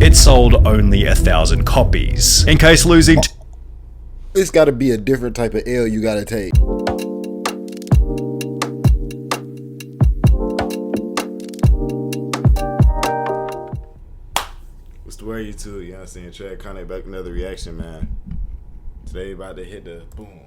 It sold only 1,000 copies. In case losing it's gotta be a different type of L you gotta take. What's the word, YouTube? You know what I'm saying? Treyiconic back, another reaction, man. Today about to hit the boom.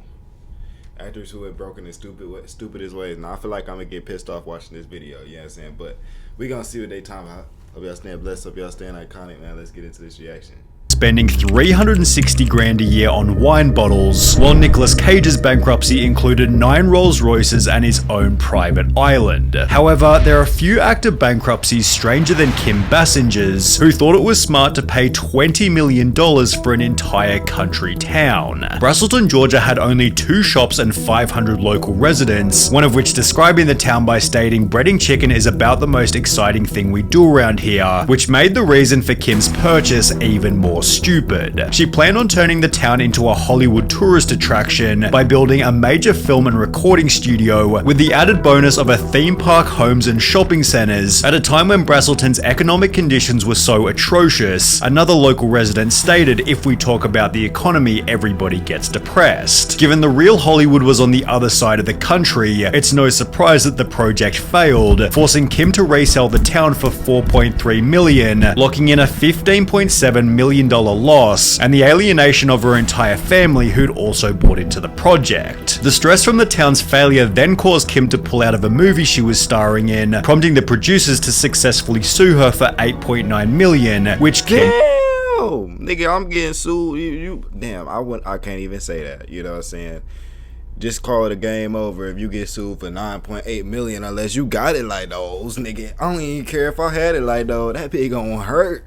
Actors who have broken in stupidest ways. Now I feel like I'm gonna get pissed off watching this video, you know what I'm saying? But we gonna see what they talking about. Hope y'all staying blessed, hope y'all staying iconic, man. Let's get into this reaction. Spending 360 grand a year on wine bottles, while Nicolas Cage's bankruptcy included 9 Rolls Royces and his own private island. However, there are few actor bankruptcies stranger than Kim Basinger's, who thought it was smart to pay $20 million for an entire country town. Braselton, Georgia had only 2 shops and 500 local residents, one of which describing the town by stating breading chicken is about the most exciting thing we do around here, which made the reason for Kim's purchase even more stupid. She planned on turning the town into a Hollywood tourist attraction by building a major film and recording studio with the added bonus of a theme park, homes and shopping centers at a time when Braselton's economic conditions were so atrocious. Another local resident stated, "If we talk about the economy, everybody gets depressed." Given the real Hollywood was on the other side of the country, it's no surprise that the project failed, forcing Kim to resell the town for $4.3 million, locking in a $15.7 million loss and the alienation of her entire family who'd also bought into the project. The stress from the town's failure then caused Kim to pull out of a movie she was starring in, prompting the producers to successfully sue her for $8.9 million, which Kim... Damn, nigga, I'm getting sued. Damn, I can't even say that. You know what I'm saying? Just call it a game over if you get sued for $9.8 million unless you got it like those, nigga. I don't even care if I had it like those. That pig gonna hurt.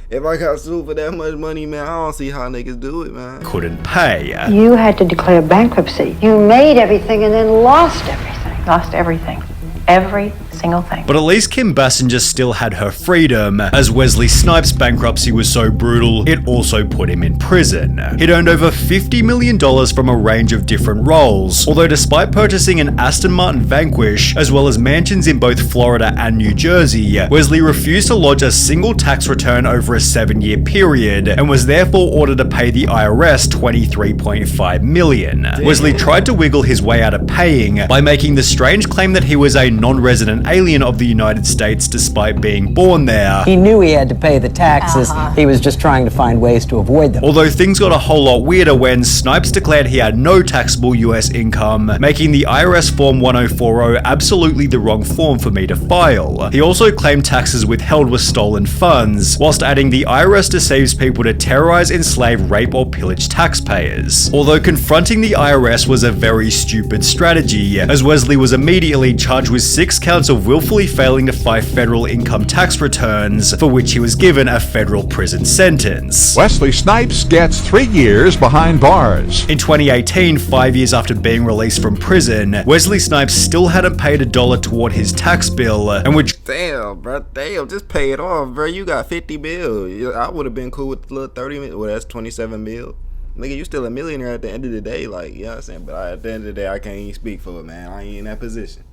If I got sued for that much money, man, I don't see how niggas do it, man. Couldn't pay. You had to declare bankruptcy. You made everything and then lost everything. Lost everything. Every single thing. But at least Kim Basinger still had her freedom, as Wesley Snipes' bankruptcy was so brutal, it also put him in prison. He'd earned over $50 million from a range of different roles, although despite purchasing an Aston Martin Vanquish, as well as mansions in both Florida and New Jersey, Wesley refused to lodge a single tax return over a 7-year period, and was therefore ordered to pay the IRS $23.5 million. Damn. Wesley tried to wiggle his way out of paying by making the strange claim that he was a non-resident alien of the United States despite being born there. He knew he had to pay the taxes. He was just trying to find ways to avoid them. Although things got a whole lot weirder when Snipes declared he had no taxable US income, making the IRS Form 1040 absolutely the wrong form for me to file. He also claimed taxes withheld were stolen funds, whilst adding the IRS deceives people to terrorize, enslave, rape or pillage taxpayers. Although confronting the IRS was a very stupid strategy, as Wesley was immediately charged with 6 counts of willfully failing to file federal income tax returns, for which he was given a federal prison sentence. Wesley Snipes gets 3 years behind bars. In 2018, 5 years after being released from prison, Wesley Snipes still hadn't paid $1 toward his tax bill, and which... Damn, bro, damn, just pay it off, bro. You got 50 mil. I would have been cool with the little 30 mil. Well, that's 27 mil. Nigga, you still a millionaire at the end of the day, like, you know what I'm saying? But at the end of the day, I can't even speak for it, man. I ain't in that position.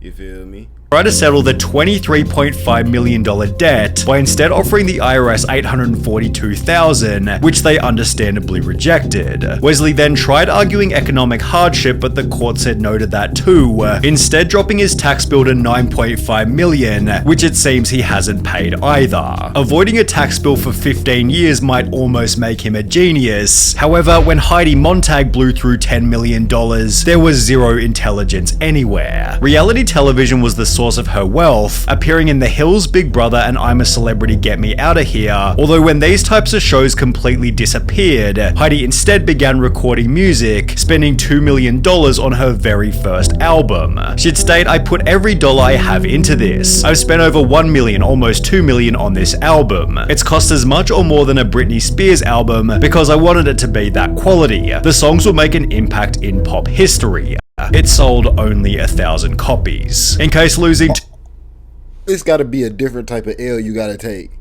You feel me? Tried to settle the $23.5 million debt by instead offering the IRS $842,000, which they understandably rejected. Wesley then tried arguing economic hardship, but the court said no to that too, instead dropping his tax bill to $9.5 million, which it seems he hasn't paid either. Avoiding a tax bill for 15 years might almost make him a genius. However, when Heidi Montag blew through $10 million, there was zero intelligence anywhere. Reality television was the source of her wealth, appearing in The Hills, Big Brother, and I'm a Celebrity, Get Me Outta Here. Although when these types of shows completely disappeared, Heidi instead began recording music, spending $2 million on her very first album. She'd state, "I put every dollar I have into this. I've spent over $1 million, almost $2 million on this album. It's cost as much or more than a Britney Spears album because I wanted it to be that quality. The songs will make an impact in pop history." It sold only 1,000 copies. In case losing... It's gotta be a different type of L you gotta take.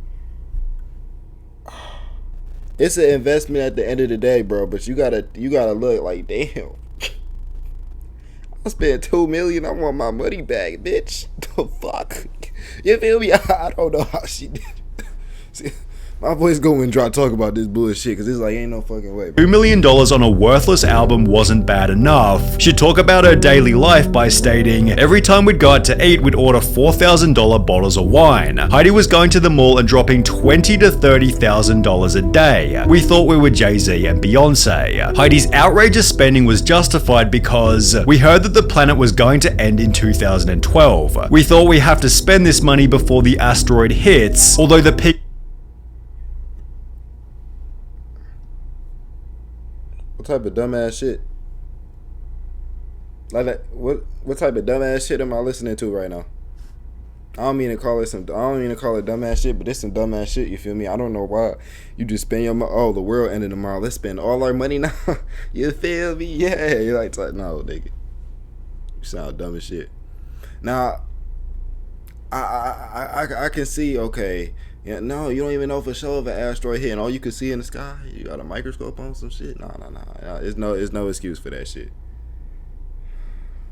It's an investment at the end of the day, bro, but you gotta look like, damn. I spent $2 million, I want my money back, bitch. The fuck? You feel me? I don't know how she did. My boys go and talk about this bullshit because it's like ain't no fucking way, bro. $2 million on a worthless album wasn't bad enough. She'd talk about her daily life by stating, every time we'd go out to eat, we'd order $4,000 bottles of wine. Heidi was going to the mall and dropping $20,000 to $30,000 a day. We thought we were Jay-Z and Beyonce. Heidi's outrageous spending was justified because we heard that the planet was going to end in 2012. We thought we have to spend this money before the asteroid hits, although the peak. What type of dumbass shit? Like that? What type of dumbass shit am I listening to right now? I don't mean to call it dumbass shit, but it's some dumbass shit. You feel me? I don't know why you just spend your money. Oh, the world ended tomorrow. Let's spend all our money now. You feel me? Yeah. You're like no, nigga. You sound dumb as shit. Now, I can see. Okay. Yeah, no, you don't even know for sure if an asteroid hit and all you can see in the sky, you got a microscope on some shit. Nah. There's no excuse for that shit.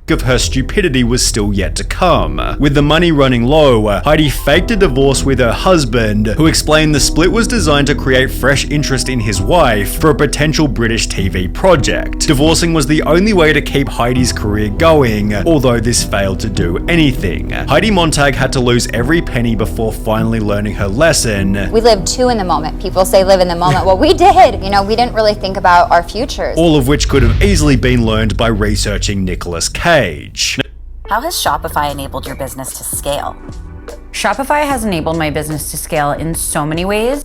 Of her stupidity was still yet to come. With the money running low, Heidi faked a divorce with her husband, who explained the split was designed to create fresh interest in his wife for a potential British TV project. Divorcing was the only way to keep Heidi's career going, although this failed to do anything. Heidi Montag had to lose every penny before finally learning her lesson. We live too in the moment. People say live in the moment. Well, we did. We didn't really think about our futures. All of which could have easily been learned by researching Nicolas Cage. How has Shopify enabled your business to scale? Shopify has enabled my business to scale in so many ways.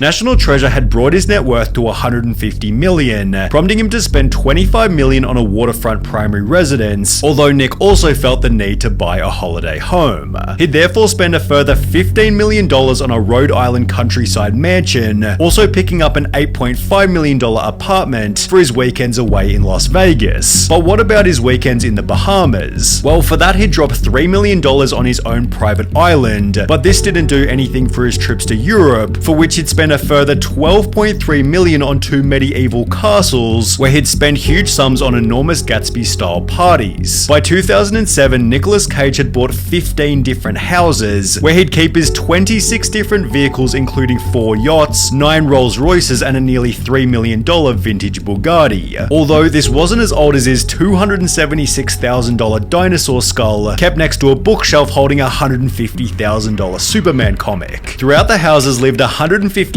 National Treasure had brought his net worth to $150 million, prompting him to spend $25 million on a waterfront primary residence, although Nick also felt the need to buy a holiday home. He'd therefore spend a further $15 million on a Rhode Island countryside mansion, also picking up an $8.5 million apartment for his weekends away in Las Vegas. But what about his weekends in the Bahamas? Well, for that he'd drop $3 million on his own private island, but this didn't do anything for his trips to Europe, for which he'd spend a further $12.3 million on 2 medieval castles, where he'd spend huge sums on enormous Gatsby-style parties. By 2007, Nicolas Cage had bought 15 different houses, where he'd keep his 26 different vehicles, including 4 yachts, 9 Rolls Royces, and a nearly $3 million vintage Bugatti. Although this wasn't as old as his $276,000 dinosaur skull, kept next to a bookshelf holding a $150,000 Superman comic. Throughout the houses lived a $150,000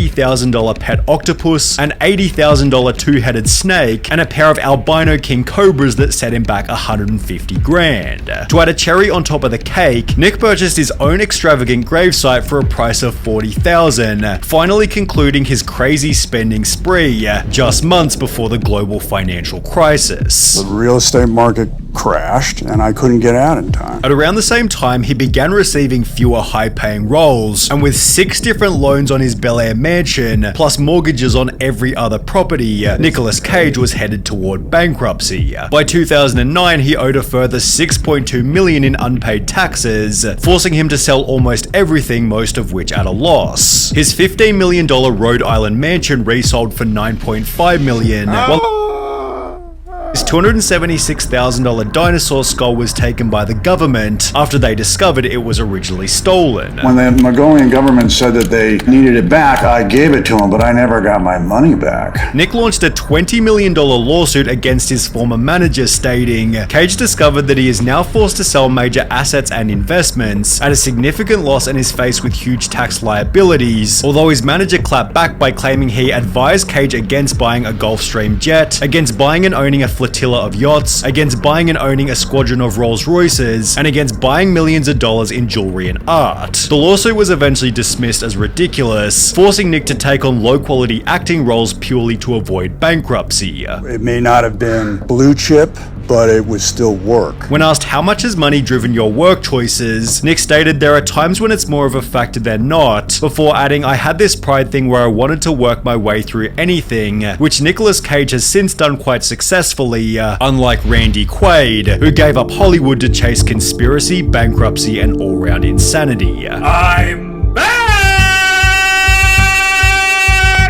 pet octopus, an $80,000 two-headed snake, and a pair of albino king cobras that set him back $150,000. To add a cherry on top of the cake, Nick purchased his own extravagant gravesite for a price of $40,000, finally concluding his crazy spending spree just months before the global financial crisis. The real estate market crashed and I couldn't get out in time. At around the same time, he began receiving fewer high-paying roles, and with 6 different loans on his Bel Air mansion, plus mortgages on every other property, Nicolas Cage was headed toward bankruptcy. By 2009, he owed a further $6.2 million in unpaid taxes, forcing him to sell almost everything, most of which at a loss. His $15 million Rhode Island mansion resold for $9.5 million, while his $276,000 dinosaur skull was taken by the government after they discovered it was originally stolen. When the Mongolian government said that they needed it back, I gave it to them, but I never got my money back. Nick launched a $20 million lawsuit against his former manager, stating, Cage discovered that he is now forced to sell major assets and investments at a significant loss and is faced with huge tax liabilities, although his manager clapped back by claiming he advised Cage against buying a Gulfstream jet, against buying and owning a flotilla of yachts, against buying and owning a squadron of Rolls Royces, and against buying millions of dollars in jewelry and art. The lawsuit was eventually dismissed as ridiculous, forcing Nick to take on low-quality acting roles purely to avoid bankruptcy. It may not have been blue chip, but it would still work. When asked how much has money driven your work choices, Nick stated there are times when it's more of a factor than not, before adding, I had this pride thing where I wanted to work my way through anything, which Nicolas Cage has since done quite successfully, unlike Randy Quaid, who gave up Hollywood to chase conspiracy, bankruptcy, and all-round insanity. I'm back!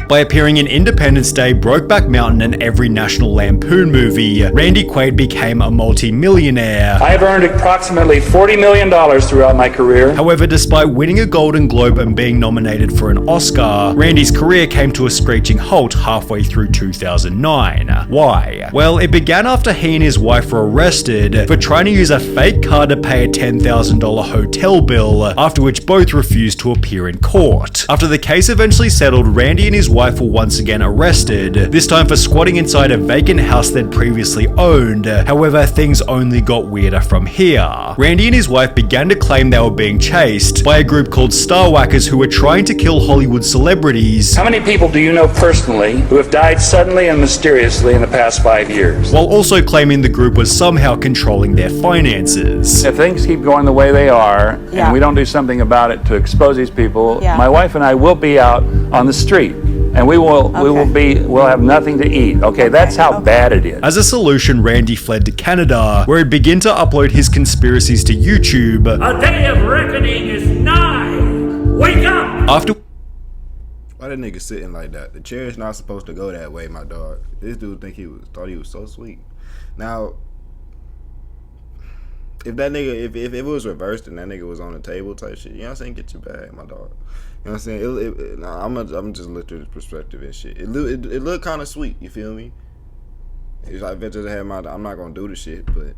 By appearing in Independence Day, Brokeback Mountain, and every National Lampoon movie, Randy Quaid became a multi-millionaire. I have earned approximately $40 million throughout my career. However, despite winning a Golden Globe and being nominated for an Oscar, Randy's career came to a screeching halt halfway through 2009. Why? Well, it began after he and his wife were arrested for trying to use a fake card to pay a $10,000 hotel bill, after which both refused to appear in court. After the case eventually settled, Randy and his wife were once again arrested, this time for squatting inside a vacant house they'd previously owned. However, things only got weirder from here. Randy and his wife began to claim they were being chased by a group called Starwhackers who were trying to kill Hollywood celebrities. How many people do you know personally who have died suddenly and mysteriously in the past 5 years? While also claiming the group was somehow controlling their finances. If things keep going the way they are, and we don't do something about it to expose these people, my wife and I will be out on the street. And we'll have nothing to eat. Okay, that's how bad it is. As a solution, Randy fled to Canada, where he'd begin to upload his conspiracies to YouTube. A day of reckoning is nigh. Wake up! After Why that nigga sitting like that? The chair is not supposed to go that way, my dog. This dude thought he was so sweet. Now, if that nigga, if it was reversed and that nigga was on the table type shit, you know what I'm saying? Get your bag, my dog. You know what I'm saying? I'm just look through the perspective and shit. It looked kind of sweet. You feel me? If I venture to have I'm not gonna do the shit, but.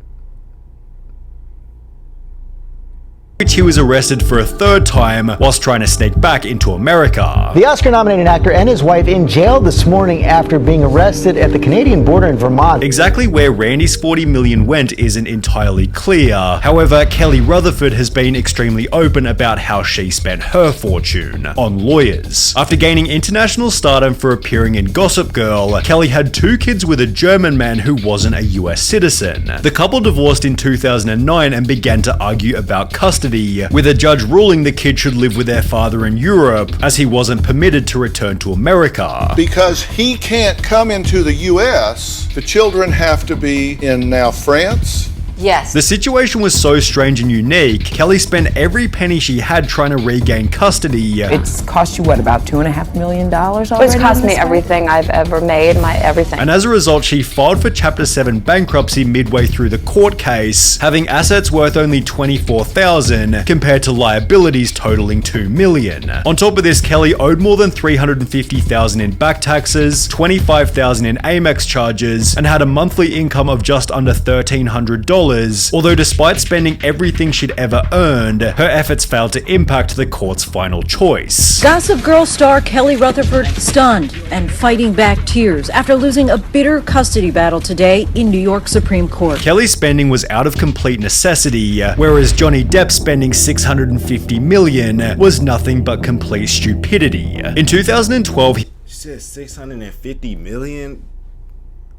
Which he was arrested for a third time whilst trying to sneak back into America. The Oscar-nominated actor and his wife in jail this morning after being arrested at the Canadian border in Vermont. Exactly where Randy's $40 million went isn't entirely clear. However, Kelly Rutherford has been extremely open about how she spent her fortune on lawyers. After gaining international stardom for appearing in Gossip Girl, Kelly had 2 kids with a German man who wasn't a US citizen. The couple divorced in 2009 and began to argue about custody, with a judge ruling the kid should live with their father in Europe, as he wasn't permitted to return to America. Because he can't come into the US, the children have to be in now France. Yes. The situation was so strange and unique, Kelly spent every penny she had trying to regain custody. It's cost you, what, about $2.5 million already? It's cost me everything I've ever made, everything. And as a result, she filed for Chapter 7 bankruptcy midway through the court case, having assets worth only $24,000 compared to liabilities totaling $2 million. On top of this, Kelly owed more than $350,000 in back taxes, $25,000 in Amex charges, and had a monthly income of just under $1,300. Although despite spending everything she'd ever earned, her efforts failed to impact the court's final choice. Gossip Girl star Kelly Rutherford stunned and fighting back tears after losing a bitter custody battle today in New York Supreme Court. Kelly's spending was out of complete necessity, whereas Johnny Depp spending $650 million was nothing but complete stupidity. In 2012, She said $650 million?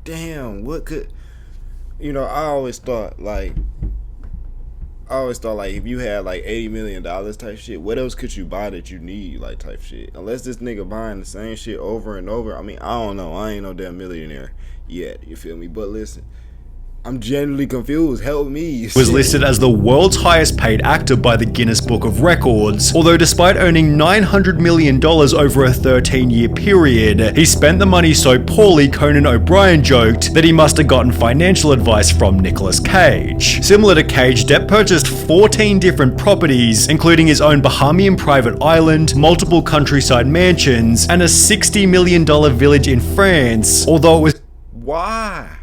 Damn, what could... You know, I always thought like if you had like $80 million type shit, what else could you buy that you need like type shit? Unless this nigga buying the same shit over and over. I mean, I don't know. I ain't no damn millionaire yet. You feel me? But listen, I'm genuinely confused. Help me. Was listed as the world's highest paid actor by the Guinness Book of Records, although despite earning $900 million over a 13-year period, he spent the money so poorly Conan O'Brien joked that he must have gotten financial advice from Nicolas Cage. Similar to Cage, Depp purchased 14 different properties, including his own Bahamian private island, multiple countryside mansions, and a $60 million village in France, although it was... Why?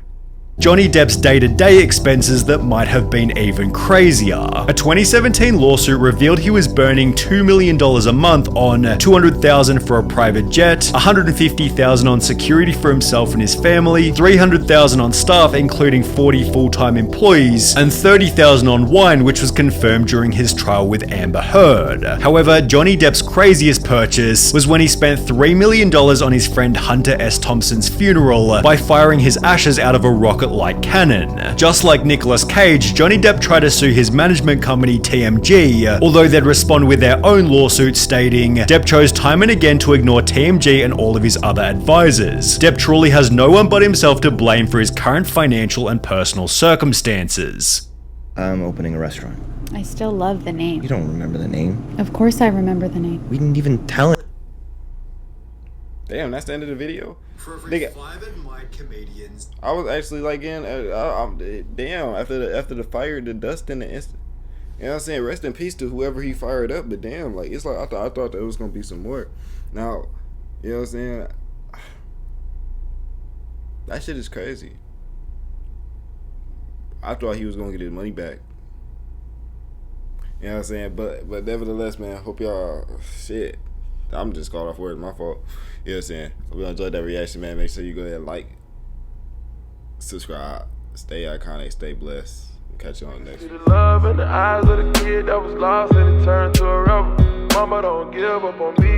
Johnny Depp's day-to-day expenses that might have been even crazier. A 2017 lawsuit revealed he was burning $2 million a month on $200,000 for a private jet, $150,000 on security for himself and his family, $300,000 on staff including 40 full-time employees, and $30,000 on wine, which was confirmed during his trial with Amber Heard. However, Johnny Depp's craziest purchase was when he spent $3 million on his friend Hunter S. Thompson's funeral by firing his ashes out of a rocket like cannon. Just like Nicolas Cage, Johnny Depp tried to sue his management company TMG, although they'd respond with their own lawsuit stating Depp chose time and again to ignore TMG and all of his other advisors. Depp truly has no one but himself to blame for his current financial and personal circumstances. I'm opening a restaurant. I still love the name. You don't remember the name? Of course I remember the name. We didn't even tell him. Damn, that's the end of the video. For every Nigga, 5 admired comedians. I was actually like damn, after the fire, the dust in the instant. You know what I'm saying? Rest in peace to whoever he fired up, but damn, like it's like I thought there was gonna be some more. Now, you know what I'm saying? That shit is crazy. I thought he was gonna get his money back. You know what I'm saying? But nevertheless, man, hope y'all shit. I'm just caught off words, my fault. You know what I'm saying? Hope y'all enjoyed that reaction, man. Make sure you go ahead and like, subscribe, stay iconic, stay blessed. Catch you on the next one. The love in the eyes of the kid that was lost and it turned to a rebel. Mama don't give up on me.